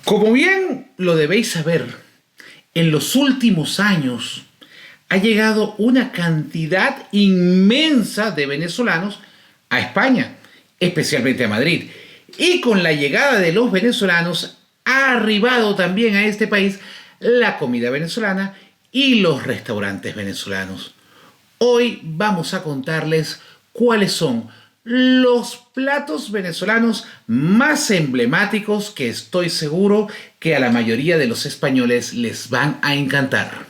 Como bien lo debéis saber, en los últimos años ha llegado una cantidad inmensa de venezolanos a España, especialmente a Madrid. Y con la llegada de los venezolanos ha arribado también a este país la comida venezolana y los restaurantes venezolanos. Hoy vamos a contarles cuáles son los platos venezolanos más emblemáticos que estoy seguro que a la mayoría de los españoles les van a encantar.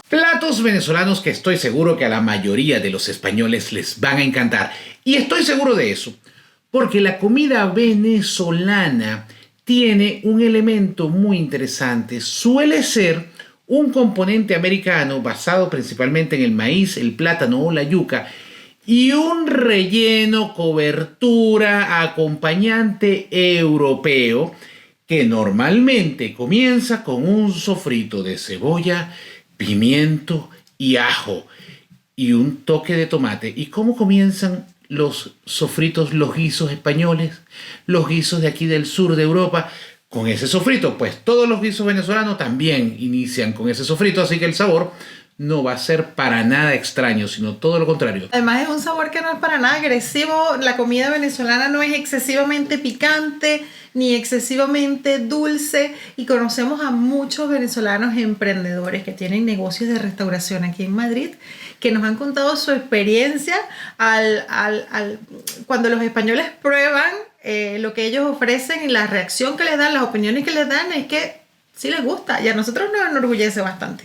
Platos venezolanos que estoy seguro que a la mayoría de los españoles les van a encantar. Y estoy seguro de eso, porque la comida venezolana tiene un elemento muy interesante. Suele ser un componente americano basado principalmente en el maíz, el plátano o la yuca, y un relleno, cobertura, acompañante europeo que normalmente comienza con un sofrito de cebolla, pimiento y ajo y un toque de tomate. ¿Y cómo comienzan los sofritos, los guisos españoles, los guisos de aquí del sur de Europa? Con ese sofrito, pues todos los guisos venezolanos también inician con ese sofrito, así que el sabor no va a ser para nada extraño, sino todo lo contrario. Además es un sabor que no es para nada agresivo. La comida venezolana no es excesivamente picante ni excesivamente dulce, y conocemos a muchos venezolanos emprendedores que tienen negocios de restauración aquí en Madrid que nos han contado su experiencia cuando los españoles prueban lo que ellos ofrecen, y la reacción que les dan, las opiniones que les dan, es que sí les gusta, y a nosotros nos enorgullece bastante.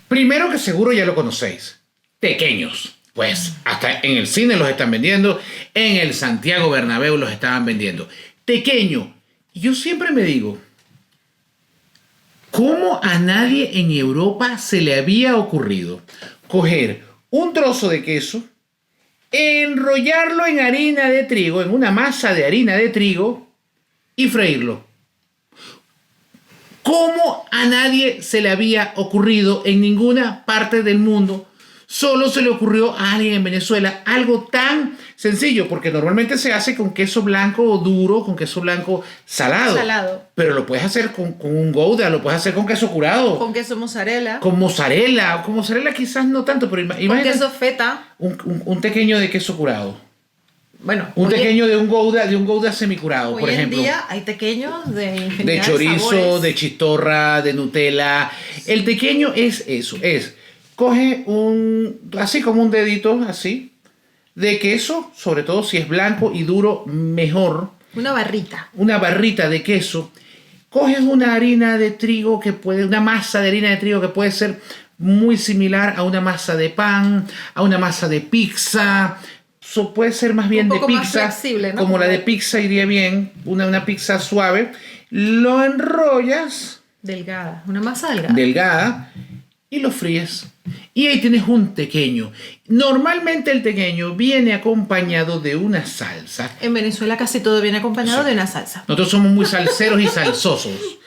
Primero, que seguro ya lo conocéis, tequeños. Pues hasta en el cine los están vendiendo, en el Santiago Bernabéu los estaban vendiendo. Tequeño. Yo siempre me digo, ¿cómo a nadie en Europa se le había ocurrido coger un trozo de queso, enrollarlo en harina de trigo, en una masa de harina de trigo, y freírlo? ¿Cómo a nadie se le había ocurrido en ninguna parte del mundo? Solo se le ocurrió a alguien en Venezuela algo tan sencillo, porque normalmente se hace con queso blanco duro, con queso blanco salado. Pero lo puedes hacer con un Gouda, lo puedes hacer con queso curado. Con queso mozzarella. Con mozzarella quizás no tanto, pero imagínate. Con queso feta. Un tequeño de queso curado. Bueno, un tequeño de un Gouda semicurado, por ejemplo. Hoy en día hay tequeños de infinidad de chorizo, sabores. de chistorra, de Nutella. El tequeño es eso, coge así como un dedito, así, de queso, sobre todo si es blanco y duro, mejor. Una barrita. Una barrita de queso. Coges una harina de trigo una masa de harina de trigo que puede ser muy similar a una masa de pan, a una masa de pizza. Puede ser más bien de pizza, más flexible, ¿no? Como la de pizza iría bien, una pizza suave. Lo enrollas. Delgada, una masa delgada. Delgada. Y lo fríes. Y ahí tienes un tequeño. Normalmente el tequeño viene acompañado de una salsa. En Venezuela casi todo viene acompañado de una salsa. Nosotros somos muy salseros y salsosos.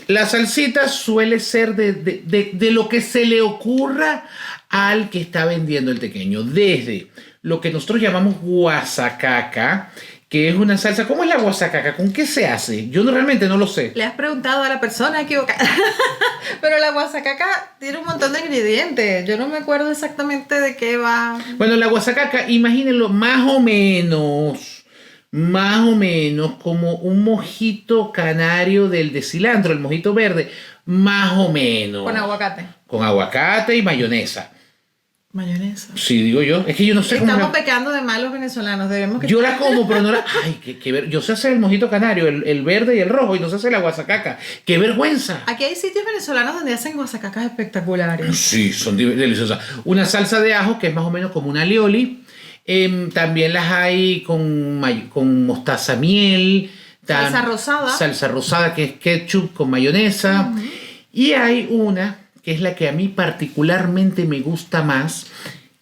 La salsita suele ser de lo que se le ocurra al que está vendiendo el tequeño. Desde lo que nosotros llamamos guasacaca, que es una salsa. ¿Cómo es la guasacaca? ¿Con qué se hace? Yo realmente no lo sé. Le has preguntado a la persona equivocada. Pero la guasacaca tiene un montón de ingredientes. Yo no me acuerdo exactamente de qué va. Bueno, la guasacaca, imagínenlo más o menos como un mojito canario del de cilantro, el mojito verde, más o menos. Con aguacate. Con aguacate y mayonesa. Mayonesa. Sí, digo yo. Es que yo no sé cómo. Estamos pecando de malos venezolanos. Debemos que. Yo la como, pero no la. Ay, qué ver. Yo sé hacer el mojito canario, el verde y el rojo, y no sé hacer la guasacaca. ¡Qué vergüenza! Aquí hay sitios venezolanos donde hacen guasacacas espectaculares. Sí, son deliciosas. Una salsa de ajo que es más o menos como una alioli. También las hay con mostaza, miel. Salsa rosada. Salsa rosada, que es ketchup con mayonesa. Uh-huh. Y hay una que es la que a mí particularmente me gusta más,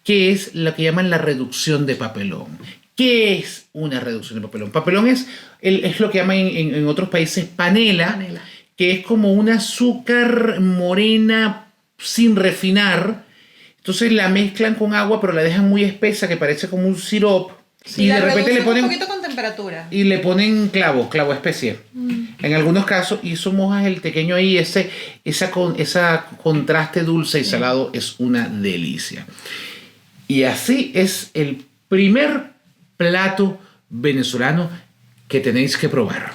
que es lo que llaman la reducción de papelón. ¿Qué es una reducción de papelón? Papelón es lo que llaman en otros países panela, que es como un azúcar morena sin refinar. Entonces la mezclan con agua, pero la dejan muy espesa, que parece como un sirope. Sí, y de repente le ponen un poquito con temperatura. Y le ponen clavo especie. En algunos casos, y eso mojas el pequeño ahí, esa contraste dulce y salado es una delicia. Y así es el primer plato venezolano que tenéis que probar.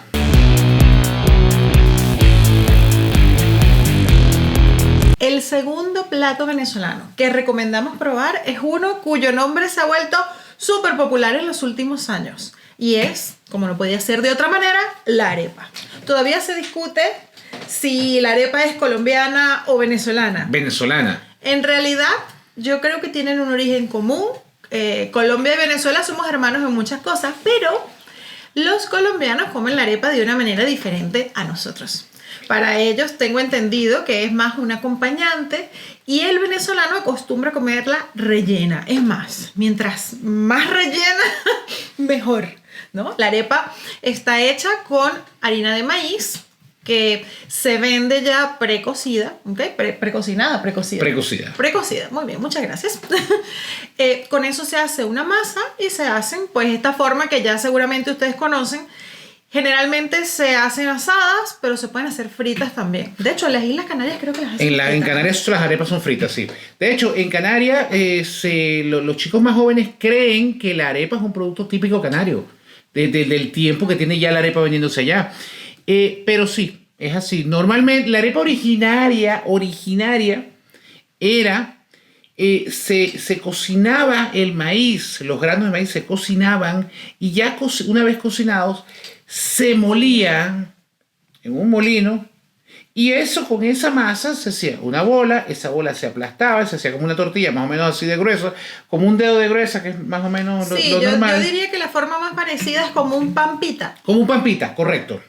El segundo plato venezolano que recomendamos probar es uno cuyo nombre se ha vuelto súper popular en los últimos años. Y es, como no podía ser de otra manera, la arepa. Todavía se discute si la arepa es colombiana o venezolana. Venezolana. En realidad, yo creo que tienen un origen común. Colombia y Venezuela somos hermanos en muchas cosas, pero los colombianos comen la arepa de una manera diferente a nosotros. Para ellos tengo entendido que es más un acompañante y el venezolano acostumbra a comerla rellena. Es más, mientras más rellena, mejor, ¿no? La arepa está hecha con harina de maíz que se vende ya precocida, ¿ok? Precocida, muy bien, muchas gracias. Con eso se hace una masa y se hacen, pues, esta forma que ya seguramente ustedes conocen. Generalmente se hacen asadas, pero se pueden hacer fritas también. De hecho, en las Islas Canarias creo que las hacen fritas. En Canarias las arepas son fritas, sí. De hecho, en Canarias los chicos más jóvenes creen que la arepa es un producto típico canario, del tiempo que tiene ya la arepa vendiéndose allá. Pero sí, es así. Normalmente la arepa originaria era... se cocinaba el maíz, los granos de maíz se cocinaban y ya una vez cocinados se molían en un molino y eso con esa masa se hacía una bola, esa bola se aplastaba, se hacía como una tortilla más o menos así de gruesa, como un dedo de gruesa que es más o menos lo normal. Yo diría que la forma más parecida es como un pan pita. Como un pan pita, correcto.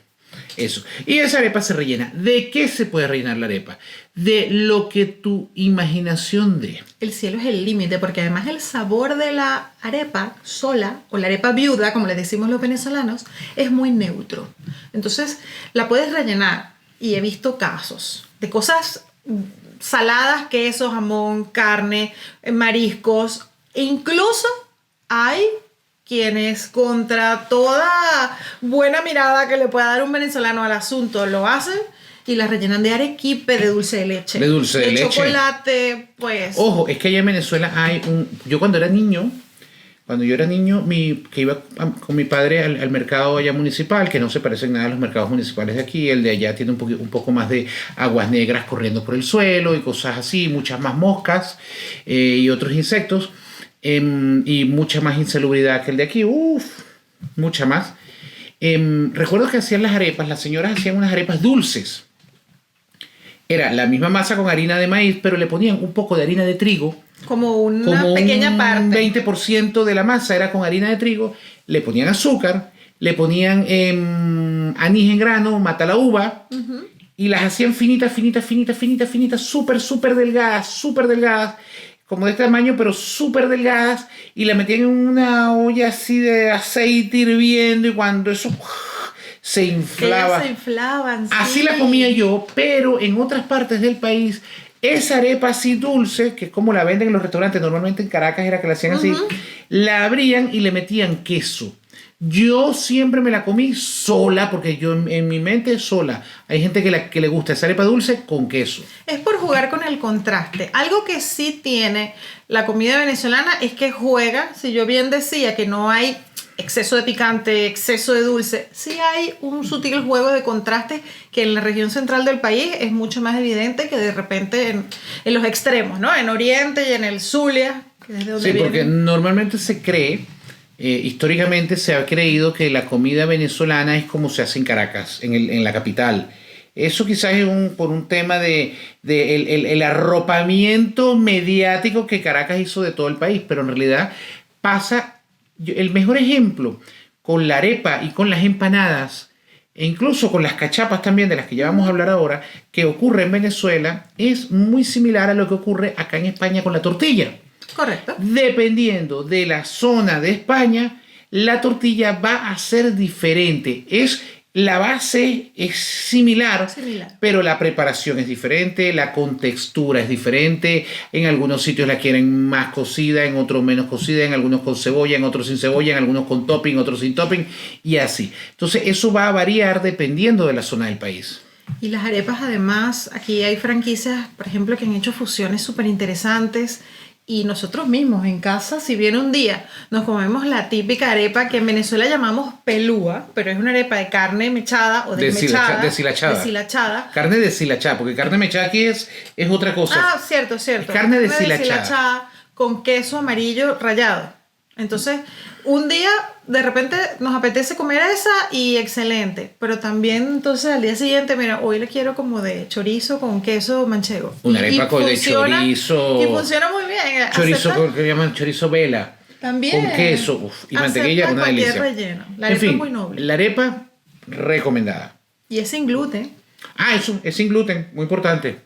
Eso. Y esa arepa se rellena. ¿De qué se puede rellenar la arepa? De lo que tu imaginación dé. El cielo es el límite, porque además el sabor de la arepa sola, o la arepa viuda, como le decimos los venezolanos, es muy neutro. Entonces, la puedes rellenar. Y he visto casos de cosas saladas, queso, jamón, carne, mariscos. E incluso hay quienes contra toda buena mirada que le pueda dar un venezolano al asunto lo hacen y las rellenan de arequipe, de dulce de leche. De dulce de leche. Chocolate, pues. Ojo, es que allá en Venezuela hay yo cuando yo era niño, que iba con mi padre al mercado allá municipal, que no se parecen nada a los mercados municipales de aquí, el de allá tiene un poco más de aguas negras corriendo por el suelo y cosas así, muchas más moscas y otros insectos. Y mucha más insalubridad que el de aquí, mucha más. Recuerdo que hacían las arepas, las señoras hacían unas arepas dulces. Era la misma masa con harina de maíz, pero le ponían un poco de harina de trigo. Como una pequeña parte. Un 20% de la masa era con harina de trigo, le ponían azúcar, le ponían anís en grano, mata la uva, y las hacían finitas, súper delgadas, como de este tamaño, pero súper delgadas, y la metían en una olla así de aceite hirviendo, y cuando eso se inflaba. Se inflaban, sí. Así la comía yo, pero en otras partes del país, esa arepa así dulce, que es como la venden en los restaurantes, normalmente en Caracas era que la hacían así, la abrían y le metían queso. Yo siempre me la comí sola, porque yo en mi mente sola. Hay gente que le gusta esa arepa dulce con queso. Es por jugar con el contraste. Algo que sí tiene la comida venezolana es que juega, si yo bien decía que no hay exceso de picante, exceso de dulce, sí hay un sutil juego de contraste que en la región central del país es mucho más evidente que de repente en los extremos, ¿no? En Oriente y en el Zulia, que es de donde viene. Porque normalmente se cree... históricamente se ha creído que la comida venezolana es como se hace en Caracas, en la capital. Eso quizás es por un tema de el arropamiento mediático que Caracas hizo de todo el país, pero en realidad pasa, el mejor ejemplo con la arepa y con las empanadas, e incluso con las cachapas también, de las que ya vamos a hablar ahora, que ocurre en Venezuela, es muy similar a lo que ocurre acá en España con la tortilla. Correcto. Dependiendo de la zona de España, la tortilla va a ser diferente. Es La base es similar, Similar. pero la preparación es diferente, la contextura es diferente. En algunos sitios la quieren más cocida, en otros menos cocida, en algunos con cebolla, en otros sin cebolla, en algunos con topping, otros sin topping, y así. Entonces eso va a variar dependiendo de la zona del país. Y las arepas, además, aquí hay franquicias, por ejemplo, que han hecho fusiones súper interesantes. Y nosotros mismos en casa, si bien un día nos comemos la típica arepa que en Venezuela llamamos pelúa, pero es una arepa de carne mechada o desmechada. Deshilachada. Carne deshilachada, porque carne mechada aquí es otra cosa. Ah, cierto. Carne deshilachada. Con queso amarillo rallado. Entonces, un día de repente nos apetece comer esa y excelente. Pero también entonces al día siguiente, mira, hoy le quiero como de chorizo con queso manchego. Una arepa de chorizo. Y funciona muy bien. Chorizo que llaman chorizo vela. También. Con queso y mantequilla, una delicia. Relleno. La arepa es muy noble. La arepa recomendada. Y es sin gluten. Ah, eso, es sin gluten, muy importante.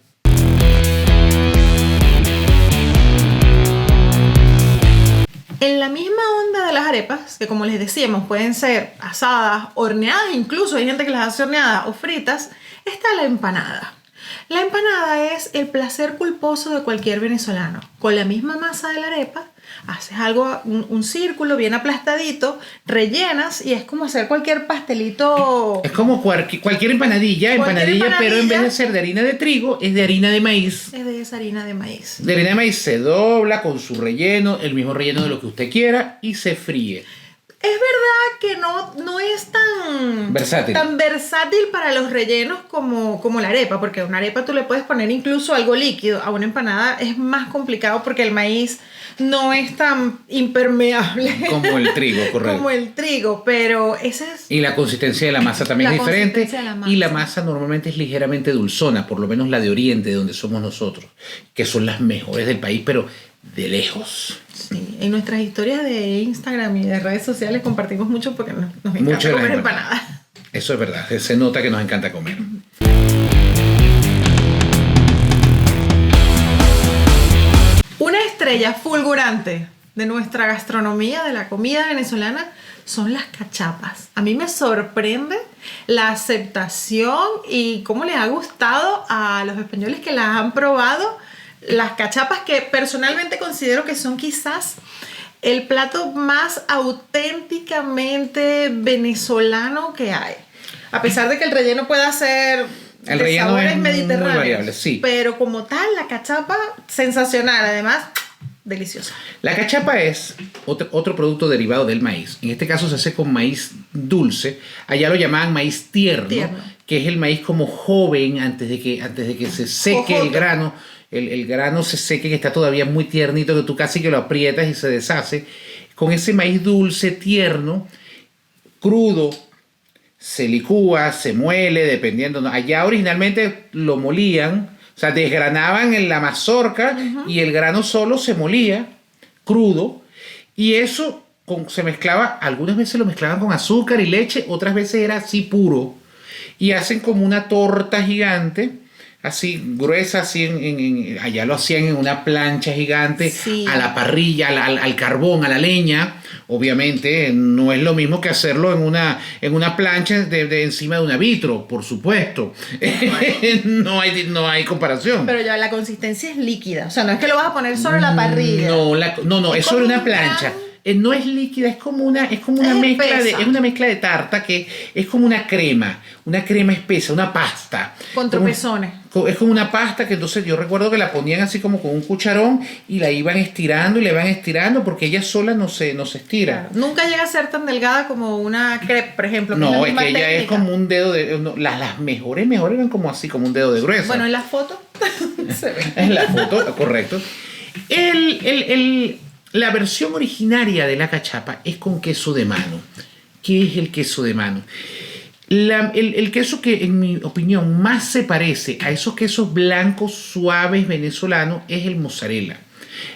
En la misma onda de las arepas, que como les decíamos, pueden ser asadas, horneadas, incluso hay gente que las hace horneadas o fritas, está la empanada. La empanada es el placer culposo de cualquier venezolano. Con la misma masa de la arepa, haces algo, un círculo bien aplastadito, rellenas y es como hacer cualquier pastelito. Es como cualquier empanadilla, pero en vez de ser de harina de trigo, es de harina de maíz. Es de esa harina de maíz. De harina de maíz se dobla con su relleno, el mismo relleno de lo que usted quiera, y se fríe. Es verdad que no es tan versátil para los rellenos como la arepa, porque a una arepa tú le puedes poner incluso algo líquido. A una empanada es más complicado porque el maíz no es tan impermeable como el trigo, correcto. Como el trigo, pero ese es... Y la consistencia de la masa también es diferente. Y la masa normalmente es ligeramente dulzona, por lo menos la de Oriente, de donde somos nosotros, que son las mejores del país, pero de lejos. Sí, en nuestras historias de Instagram y de redes sociales compartimos mucho porque nos encanta comer empanadas. Eso es verdad, se nota que nos encanta comer. Una estrella fulgurante de nuestra gastronomía, de la comida venezolana, son las cachapas. A mí me sorprende la aceptación y cómo les ha gustado a los españoles que las han probado. Las cachapas, que personalmente considero que son quizás el plato más auténticamente venezolano que hay. A pesar de que el relleno pueda ser de sabores mediterráneos, muy variable, sí. Pero como tal, la cachapa, sensacional. Además, deliciosa. La cachapa es otro producto derivado del maíz. En este caso se hace con maíz dulce. Allá lo llamaban maíz tierno. Que es el maíz como joven antes de que se seque el grano. El grano se seque, que está todavía muy tiernito, que tú casi que lo aprietas y se deshace. Con ese maíz dulce, tierno, crudo, se licúa, se muele, dependiendo. Allá originalmente lo molían, o sea, desgranaban en la mazorca y el grano solo se molía, crudo, y eso se mezclaba, algunas veces lo mezclaban con azúcar y leche, otras veces era así puro, y hacen como una torta gigante, así gruesa, así allá lo hacían en una plancha gigante, sí, a la parrilla, al carbón, a la leña. Obviamente no es lo mismo que hacerlo en una plancha de encima de una vitro, por supuesto. No hay comparación. Pero ya la consistencia es líquida, o sea, no es que lo vas a poner sobre la parrilla. No, es sobre una plancha. No es líquida, es como una mezcla de tarta, que es como una crema espesa, una pasta. Con tropezones. Es como una pasta que entonces yo recuerdo que la ponían así como con un cucharón y la iban estirando y le van estirando porque ella sola no se estira. Claro. Nunca llega a ser tan delgada como una crepe, por ejemplo. No, es que ella es como un dedo de... las mejores eran como así, como un dedo de gruesa. Bueno, en la foto se ve. En la foto, correcto. La versión originaria de la cachapa es con queso de mano. ¿Qué es el queso de mano? El queso que en mi opinión más se parece a esos quesos blancos suaves venezolanos es el mozzarella.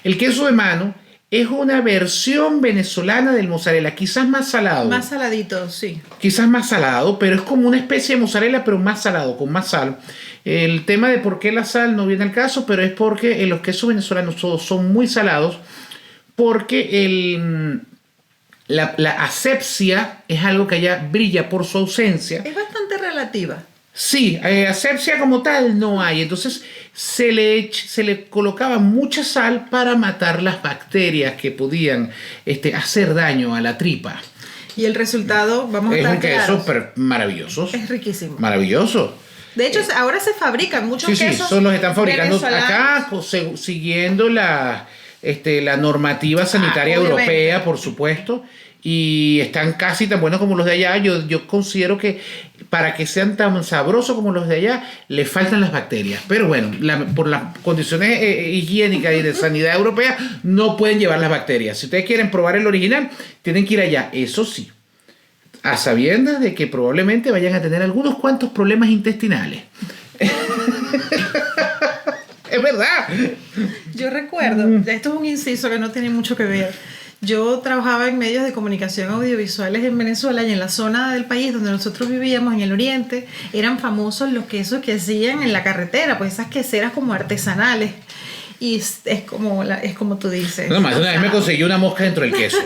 El queso de mano es una versión venezolana del mozzarella, quizás más salado. Más saladito, sí. Quizás más salado, pero es como una especie de mozzarella, pero más salado, con más sal. El tema de por qué la sal no viene al caso, pero es porque los quesos venezolanos todos son muy salados, porque La asepsia es algo que allá brilla por su ausencia. Es bastante relativa. Sí, asepsia como tal no hay. Entonces se le colocaba mucha sal para matar las bacterias que podían hacer daño a la tripa. Y el resultado, vamos a Es estar un queso claros, pero maravilloso. es riquísimo. Maravilloso. De hecho, ahora se fabrican muchos Sí, quesos. son los están fabricando venezolanos. acá siguiendo la normativa sanitaria obviamente. europea, por supuesto, y están casi tan buenos como los de allá. Yo considero que para que sean tan sabrosos como los de allá, le faltan las bacterias. Pero bueno, por las condiciones higiénicas y de sanidad europea, no pueden llevar las bacterias. Si ustedes quieren probar el original, tienen que ir allá. Eso sí, a sabiendas de que probablemente vayan a tener algunos cuantos problemas intestinales. Es verdad. Yo recuerdo, esto es un inciso que no tiene mucho que ver. Yo trabajaba en medios de comunicación audiovisuales en Venezuela y en la zona del país donde nosotros vivíamos, en el oriente, eran famosos los quesos que hacían en la carretera, pues esas queseras como artesanales. Y es como tú dices. No, más una vez me conseguí una mosca dentro del queso.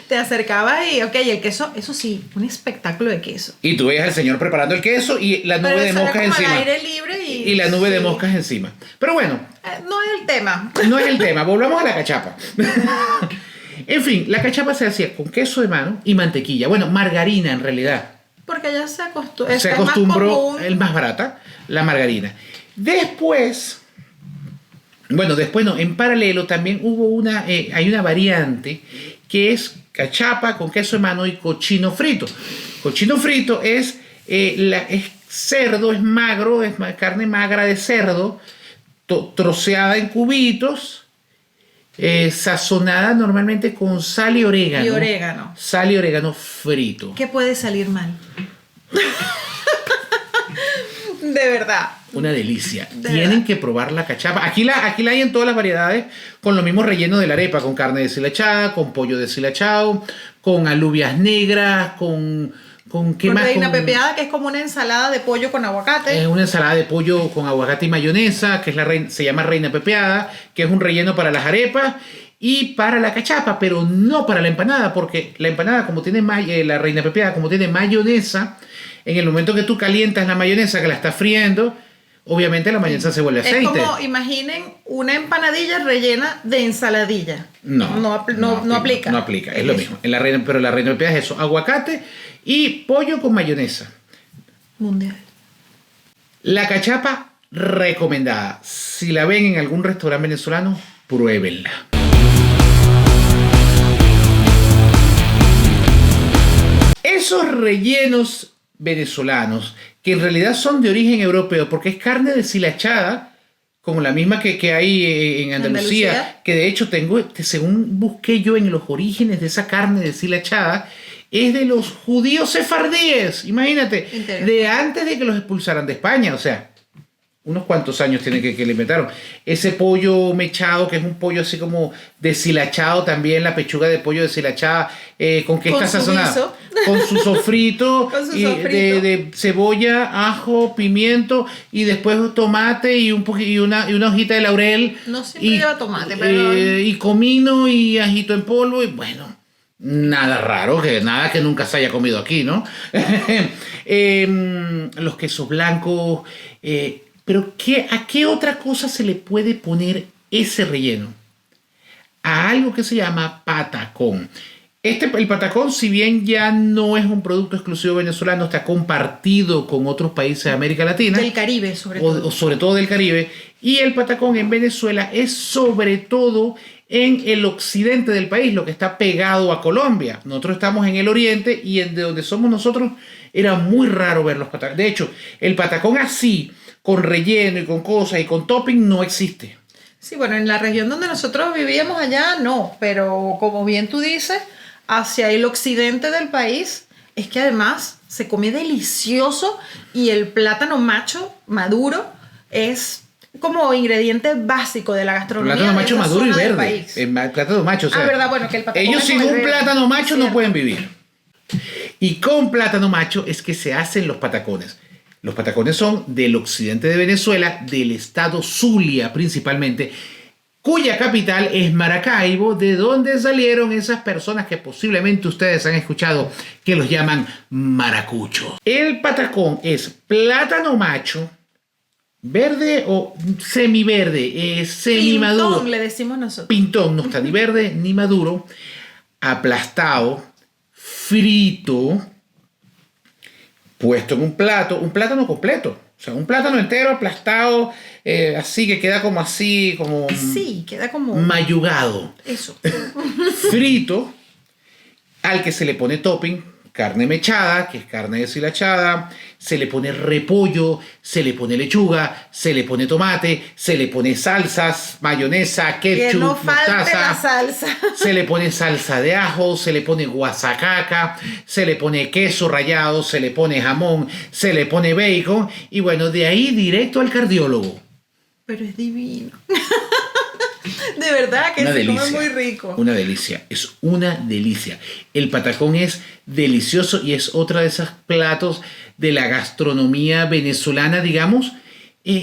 Te acercabas y, ok, el queso, eso sí, un espectáculo de queso. Y tú veías al señor preparando el queso y la nube Pero de eso era moscas como encima. al aire libre Y la nube de moscas encima. Pero bueno, no es el tema. no es el tema. Volvamos a la cachapa. En fin, la cachapa se hacía con queso de mano y mantequilla. Bueno, margarina en realidad. Porque ya se Se acostumbró, el más barata, la margarina. Después no, en paralelo también hubo hay una variante que es cachapa con queso de mano y cochino frito. Cochino frito es cerdo, es magro, es carne magra de cerdo, troceada en cubitos, sazonada normalmente con sal y orégano. Y orégano. Sal y orégano frito. ¿Qué puede salir mal? De verdad. Una delicia. Tienen que probar la cachapa. Aquí la hay en todas las variedades, con lo mismo relleno de la arepa, con carne deshilachada, con pollo deshilachado, con alubias negras, con ¿qué Con más? reina pepeada, que es como una ensalada de pollo con aguacate. Es una ensalada de pollo con aguacate y mayonesa, que se llama reina pepeada, que es un relleno para las arepas y para la cachapa, pero no para la empanada, porque la empanada, como tiene la reina pepeada, como tiene mayonesa, en el momento que tú calientas la mayonesa, que la estás friendo, obviamente la mayonesa se vuelve aceite. Es como, imaginen, una empanadilla rellena de ensaladilla. No aplica. No aplica, es lo mismo. Pero la reina pepeada es eso, aguacate y pollo con mayonesa. Mundial. La cachapa recomendada. Si la ven en algún restaurante venezolano, pruébenla. Esos rellenos venezolanos, que en realidad son de origen europeo, porque es carne deshilachada, como la misma que hay en Andalucía, que de hecho según busqué yo en los orígenes de esa carne deshilachada, es de los judíos sefardíes, imagínate, de antes de que los expulsaran de España, o sea, unos cuantos años tiene que le inventaron. Ese pollo mechado, que es un pollo así como deshilachado también, la pechuga de pollo deshilachada, ¿con qué está sazonada? Con su sofrito, de cebolla, ajo, pimiento, y después tomate y una hojita de laurel. No siempre lleva tomate, pero... y comino y ajito en polvo, y bueno, nada raro, nada que nunca se haya comido aquí, ¿no? Los quesos blancos... Pero ¿a qué otra cosa se le puede poner ese relleno? A algo que se llama patacón. El patacón, si bien ya no es un producto exclusivo venezolano, está compartido con otros países de América Latina. Del Caribe, sobre todo. O sobre todo del Caribe. Y el patacón en Venezuela es sobre todo en el occidente del país, lo que está pegado a Colombia. Nosotros estamos en el oriente y de donde somos nosotros era muy raro ver los patacones. De hecho, el patacón así, con relleno y con cosas y con topping, no existe. Sí, bueno, en la región donde nosotros vivíamos allá no, pero como bien tú dices, hacia el occidente del país es que además se come delicioso y el plátano macho maduro es como ingrediente básico de la gastronomía. Plátano macho de esa maduro y zona del verde. país. Plátano macho, o sea, verdad, bueno, que el patacón ellos es sin con el un verde. plátano macho no Cierto. pueden vivir. Y con plátano macho es que se hacen los patacones. Los patacones son del occidente de Venezuela, del estado Zulia principalmente, cuya capital es Maracaibo, de donde salieron esas personas que posiblemente ustedes han escuchado que los llaman maracuchos. El patacón es plátano macho, verde o semiverde, semimaduro. Pintón, le decimos nosotros. Pintón, no está ni verde ni maduro, aplastado, frito, puesto en un plato, un plátano completo. O sea, un plátano entero aplastado, así que queda como así, como... Sí, queda como... mayugado. Eso. Frito, al que se le pone topping, carne mechada, que es carne deshilachada, se le pone repollo, se le pone lechuga, se le pone tomate, se le pone salsas, mayonesa, ketchup, que no falte mostaza, la salsa. se le pone salsa de ajo, se le pone guasacaca, se le pone queso rallado, se le pone jamón, se le pone bacon y bueno, de ahí directo al cardiólogo. Pero es divino. De verdad que Una se come delicia, muy rico. una delicia, es una delicia. El patacón es delicioso y es otra de esos platos de la gastronomía venezolana, digamos.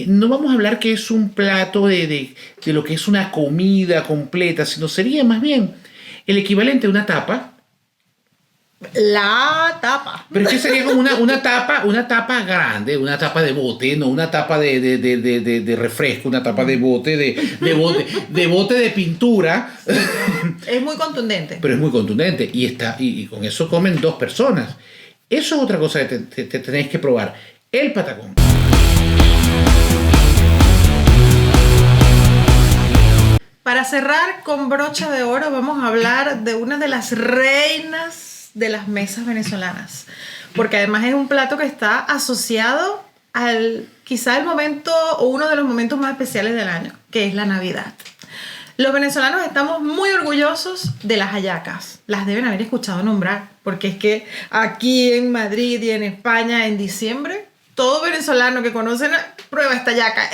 No vamos a hablar que es un plato de lo que es una comida completa, sino sería más bien el equivalente a una tapa. La tapa. Pero es que sería como una tapa grande, una tapa de bote, no una tapa de refresco, una tapa de bote, de bote de pintura. Es muy contundente. Pero es muy contundente y con eso comen 2 personas. Eso es otra cosa que te tenéis que probar. El patacón. Para cerrar con brocha de oro, vamos a hablar de una de las reinas de las mesas venezolanas, porque además es un plato que está asociado al quizá el momento o uno de los momentos más especiales del año, que es la Navidad. Los venezolanos estamos muy orgullosos de las hallacas. Las deben haber escuchado nombrar, porque es que aquí en Madrid y en España en diciembre, todo venezolano que conoce prueba esta hallaca.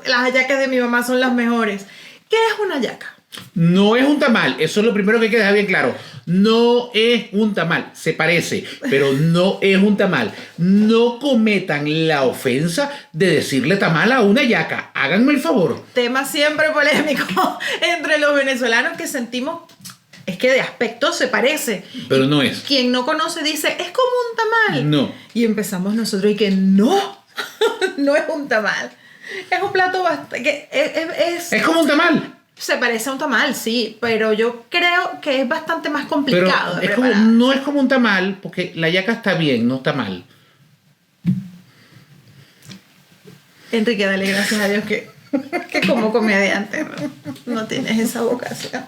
Las hallacas de mi mamá son las mejores. ¿Qué es una hallaca? No es un tamal, eso es lo primero que hay que dejar bien claro. No es un tamal, se parece, pero no es un tamal. No cometan la ofensa de decirle tamal a una hallaca. Háganme el favor. Tema siempre polémico entre los venezolanos que sentimos, es que de aspecto se parece. Pero no es. Quien no conoce dice, es como un tamal. No. Y empezamos nosotros y que no, no es un tamal. Es un plato bastante... Es como un tamal. Se parece a un tamal, sí, pero yo creo que es bastante más complicado de preparar. No es como un tamal, porque la hallaca está bien, no está mal. Enrique, dale gracias a Dios que como comediante no tienes esa vocación.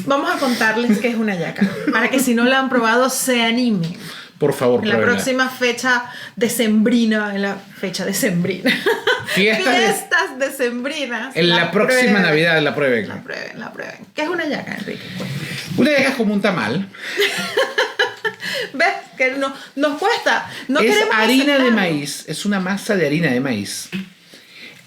Vamos a contarles qué es una hallaca, para que si no la han probado se animen. Por favor, en la próxima fecha decembrina, Fiestas decembrinas. En la próxima Navidad la prueben. La prueben. ¿Qué es una hallaca, Enrique? Una hallaca es como un tamal. ¿Ves? Que nos cuesta. No es queremos harina aceptarlo. de maíz, es una masa de harina de maíz.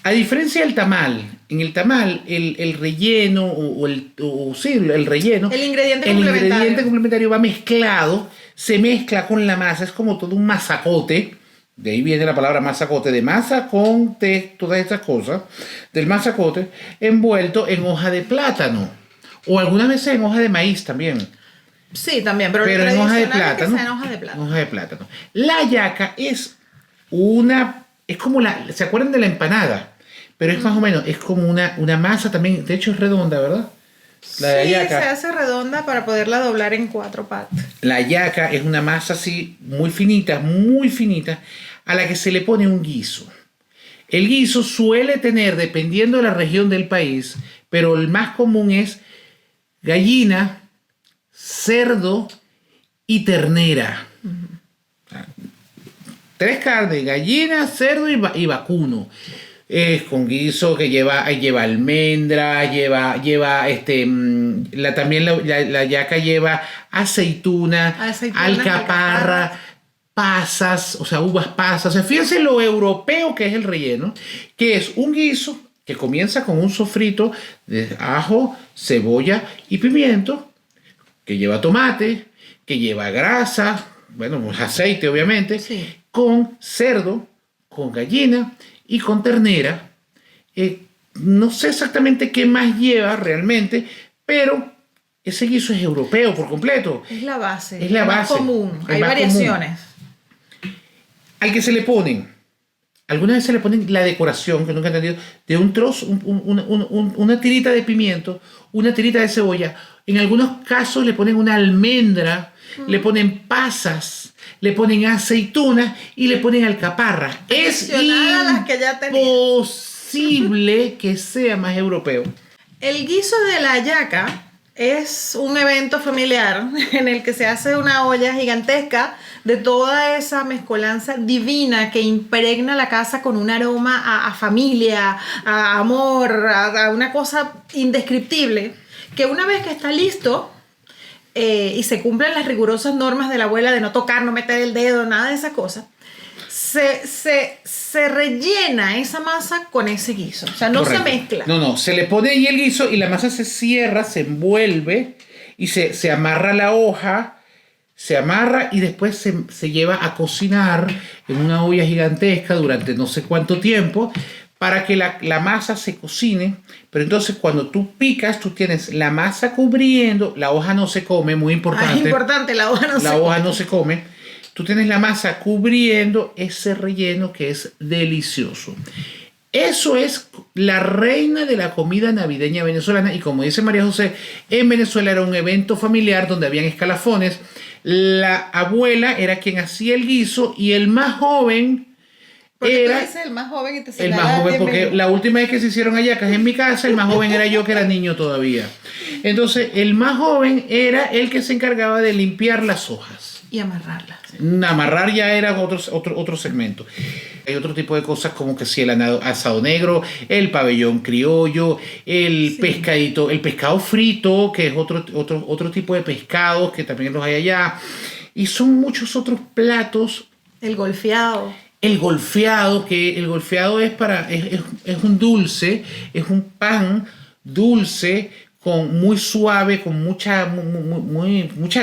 A diferencia del tamal, en el tamal el relleno el relleno, el ingrediente complementario va mezclado, se mezcla con la masa, es como todo un masacote. De ahí viene la palabra masacote, de masa con todas estas cosas, del masacote, envuelto en hoja de plátano, o algunas veces en hoja de maíz también. Sí, también, pero en hoja de plátano. En hoja de plátano. Hoja de plátano. La hallaca es como ¿se acuerdan de la empanada? Pero es más o menos, es como una masa también, de hecho es redonda, ¿verdad? La hallaca. Se hace redonda para poderla doblar en 4 partes. La hallaca es una masa así muy finita, a la que se le pone un guiso. El guiso suele tener, dependiendo de la región del país, pero el más común es gallina, cerdo y ternera. 3 carnes, gallina, cerdo y vacuno. Es con guiso que lleva almendra, también la hallaca lleva aceituna, alcaparra, pasas, o sea, uvas pasas. O sea, fíjense lo europeo que es el relleno, que es un guiso que comienza con un sofrito de ajo, cebolla y pimiento, que lleva tomate, que lleva grasa, bueno, aceite obviamente, sí, con cerdo, con gallina y con ternera, No sé exactamente qué más lleva realmente, pero ese guiso es europeo por completo. Es la base. Es la más base. común. El Hay más variaciones. Al que se le ponen, algunas veces se le ponen la decoración, que nunca he entendido, de un trozo, una tirita de pimiento, una tirita de cebolla. En algunos casos le ponen una almendra, le ponen pasas, le ponen aceitunas y le ponen alcaparra. Es Adicional a las que ya tenía. imposible que sea más europeo. El guiso de la hallaca es un evento familiar en el que se hace una olla gigantesca de toda esa mezcolanza divina que impregna la casa con un aroma a familia, a amor, a una cosa indescriptible, que una vez que está listo y se cumplen las rigurosas normas de la abuela de no tocar, no meter el dedo, nada de esa cosa, se rellena esa masa con ese guiso. O sea, no Correcto. se mezcla. No, se le pone ahí el guiso y la masa se cierra, se envuelve y se amarra la hoja, se amarra y después se lleva a cocinar en una olla gigantesca durante no sé cuánto tiempo para que la masa se cocine. Pero entonces cuando tú picas, tú tienes la masa cubriendo, la hoja no se come, muy importante. Es importante, la hoja no se La hoja no se come. Tú tienes la masa cubriendo ese relleno que es delicioso. Eso es la reina de la comida navideña venezolana y como dice María José, en Venezuela era un evento familiar donde habían escalafones. La abuela era quien hacía el guiso y el más joven Porque era tú dices el más joven y te el señala más joven, bien porque mismo. la última vez que se hicieron hallacas en mi casa, el más joven era yo, que era niño todavía. Entonces, el más joven era el que se encargaba de limpiar las hojas. Y amarrarlas. Amarrar ya era otro segmento. Hay otro tipo de cosas como que si el asado negro, el pabellón criollo, el pescadito, el pescado frito, que es otro tipo de pescados que también los hay allá. Y son muchos otros platos. El golfeado. El golfeado, que el golfeado es un dulce, es un pan dulce muy suave, con mucha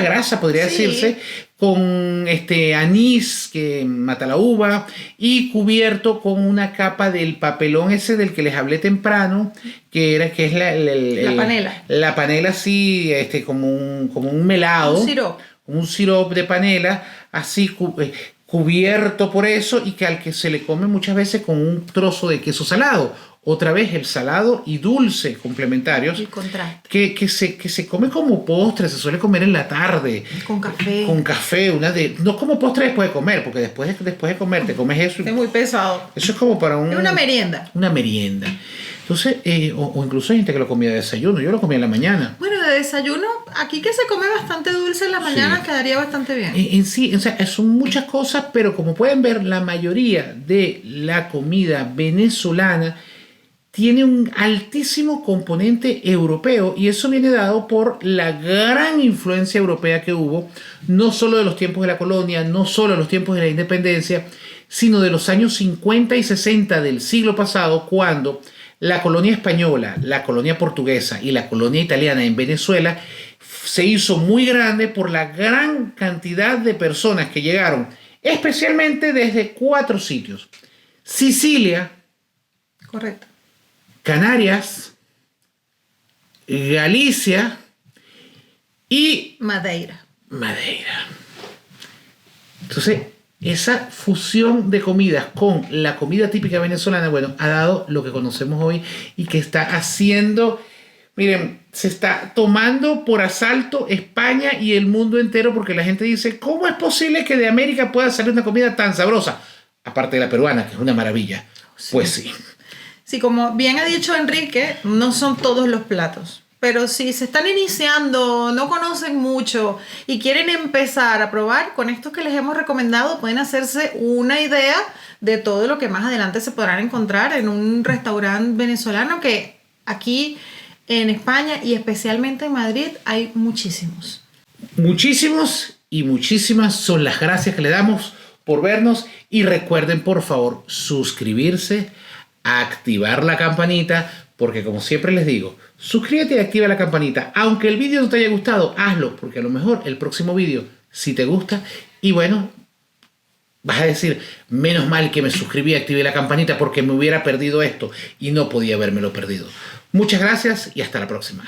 grasa, podría Sí. decirse, con anís que mata la uva y cubierto con una capa del papelón ese del que les hablé temprano, que es La panela. La panela así, como un melado. Un sirope. Un sirope de panela, así cubierto por eso y que al que se le come muchas veces con un trozo de queso salado. Otra vez el salado y dulce complementarios. El contraste. Que se come como postre, se suele comer en la tarde. Con café. Con café, no como postre después de comer, porque después de comer te comes eso. Es muy pesado. Eso es como para Es una merienda. Una merienda. Entonces, o incluso hay gente que lo comía de desayuno. Yo lo comía en la mañana. Bueno, de desayuno, aquí que se come bastante dulce en la mañana, quedaría bastante bien. En sí, o sea, son muchas cosas, pero como pueden ver, la mayoría de la comida venezolana tiene un altísimo componente europeo y eso viene dado por la gran influencia europea que hubo, no solo de los tiempos de la colonia, no solo de los tiempos de la independencia, sino de los años 50 y 60 del siglo pasado, cuando la colonia española, la colonia portuguesa y la colonia italiana en Venezuela se hizo muy grande por la gran cantidad de personas que llegaron, especialmente desde 4 sitios: Sicilia, Correcto. Canarias, Galicia y Madeira. Madeira. Entonces, esa fusión de comidas con la comida típica venezolana, bueno, ha dado lo que conocemos hoy y que está haciendo, miren, se está tomando por asalto España y el mundo entero porque la gente dice, ¿cómo es posible que de América pueda salir una comida tan sabrosa? Aparte de la peruana, que es una maravilla. Sí. Pues sí. Sí, como bien ha dicho Enrique, no son todos los platos. Pero si se están iniciando, no conocen mucho y quieren empezar a probar, con estos que les hemos recomendado pueden hacerse una idea de todo lo que más adelante se podrán encontrar en un restaurante venezolano, que aquí en España y especialmente en Madrid hay muchísimos. Muchísimos y muchísimas son las gracias que le damos por vernos y recuerden por favor suscribirse, activar la campanita, porque como siempre les digo, suscríbete y activa la campanita. Aunque el vídeo no te haya gustado, hazlo, porque a lo mejor el próximo vídeo sí te gusta. Y bueno, Vas a decir, menos mal que me suscribí y activé la campanita porque me hubiera perdido esto y no podía habérmelo perdido. Muchas gracias y hasta la próxima.